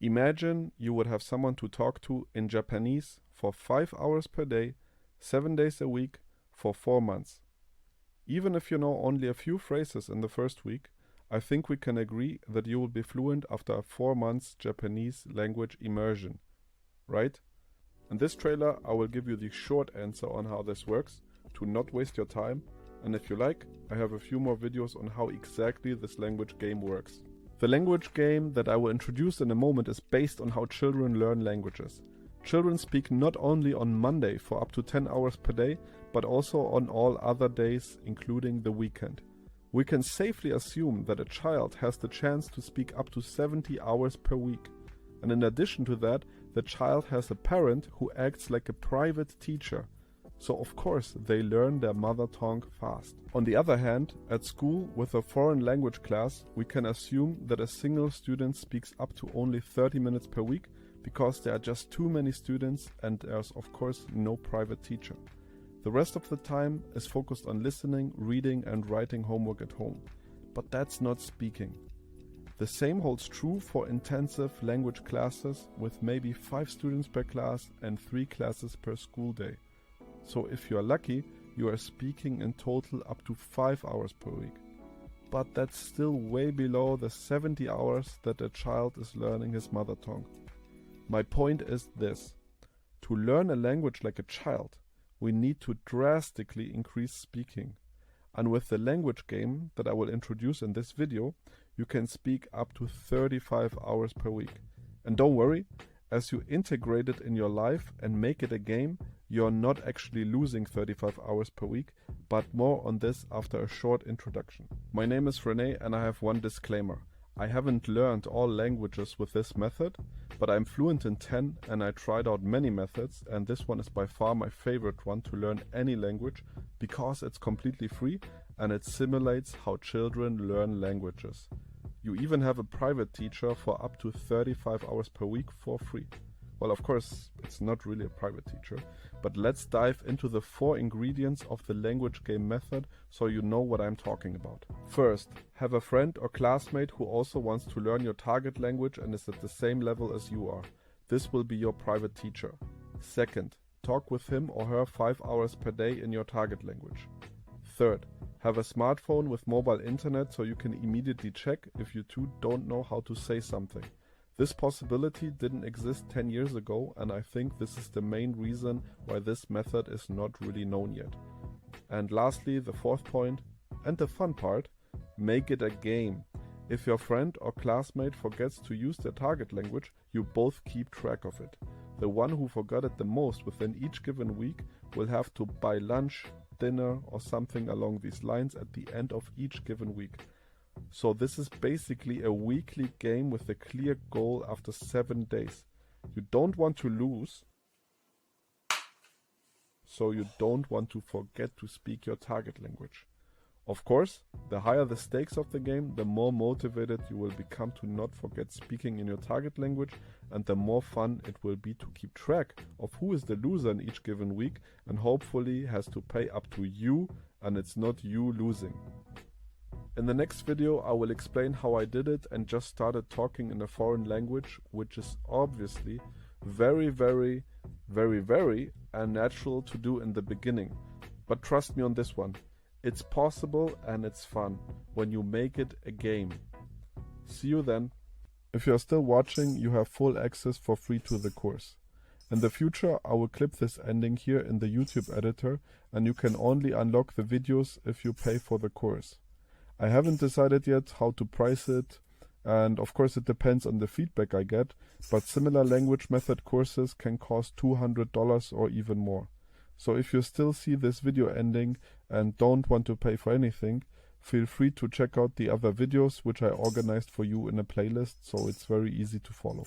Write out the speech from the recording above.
Imagine you would have someone to talk to in Japanese for 5 hours per day, 7 days a week, for 4 months. Even if you know only a few phrases in the first week, I think we can agree that you will be fluent after a 4 months Japanese language immersion, right? In this trailer, I will give you the short answer on how this works, to not waste your time, and if you like, I have a few more videos on how exactly this language game works. The language game that I will introduce in a moment is based on how children learn languages. Children speak not only on Monday for up to 10 hours per day, but also on all other days, including the weekend. We can safely assume that a child has the chance to speak up to 70 hours per week. And in addition to that, the child has a parent who acts like a private teacher. So of course they learn their mother tongue fast. On the other hand, at school with a foreign language class, we can assume that a single student speaks up to only 30 minutes per week because there are just too many students and there's of course no private teacher. The rest of the time is focused on listening, reading and writing homework at home. But that's not speaking. The same holds true for intensive language classes with maybe 5 students per class and 3 classes per school day. So if you are lucky, you are speaking in total up to 5 hours per week. But that's still way below the 70 hours that a child is learning his mother tongue. My point is this: to learn a language like a child, we need to drastically increase speaking. And with the language game that I will introduce in this video, you can speak up to 35 hours per week. And don't worry, as you integrate it in your life and make it a game, you're not actually losing 35 hours per week, but more on this after a short introduction. My name is Rene and I have one disclaimer. I haven't learned all languages with this method, but I'm fluent in 10 and I tried out many methods, and this one is by far my favorite one to learn any language because it's completely free and it simulates how children learn languages. You even have a private teacher for up to 35 hours per week for free. Well, of course, it's not really a private teacher, but let's dive into the 4 ingredients of the language game method so you know what I'm talking about. First, have a friend or classmate who also wants to learn your target language and is at the same level as you are. This will be your private teacher. Second, talk with him or her 5 hours per day in your target language. Third, have a smartphone with mobile internet so you can immediately check if you two don't know how to say something. This possibility didn't exist 10 years ago, and I think this is the main reason why this method is not really known yet. And lastly, the 4th point, and the fun part, make it a game. If your friend or classmate forgets to use their target language, you both keep track of it. The one who forgot it the most within each given week will have to buy lunch, dinner or something along these lines at the end of each given week. So this is basically a weekly game with a clear goal after 7 days. You don't want to lose, so you don't want to forget to speak your target language. Of course, the higher the stakes of the game, the more motivated you will become to not forget speaking in your target language, and the more fun it will be to keep track of who is the loser in each given week and hopefully has to pay up to you and it's not you losing. In the next video I will explain how I did it and just started talking in a foreign language, which is obviously very unnatural to do in the beginning. But trust me on this one, it's possible and it's fun when you make it a game. See you then. If you are still watching, you have full access for free to the course. In the future I will clip this ending here in the YouTube editor, and you can only unlock the videos if you pay for the course. I haven't decided yet how to price it, and of course it depends on the feedback I get, but similar language method courses can cost $200 or even more. So if you still see this video ending and don't want to pay for anything, feel free to check out the other videos which I organized for you in a playlist, so it's very easy to follow.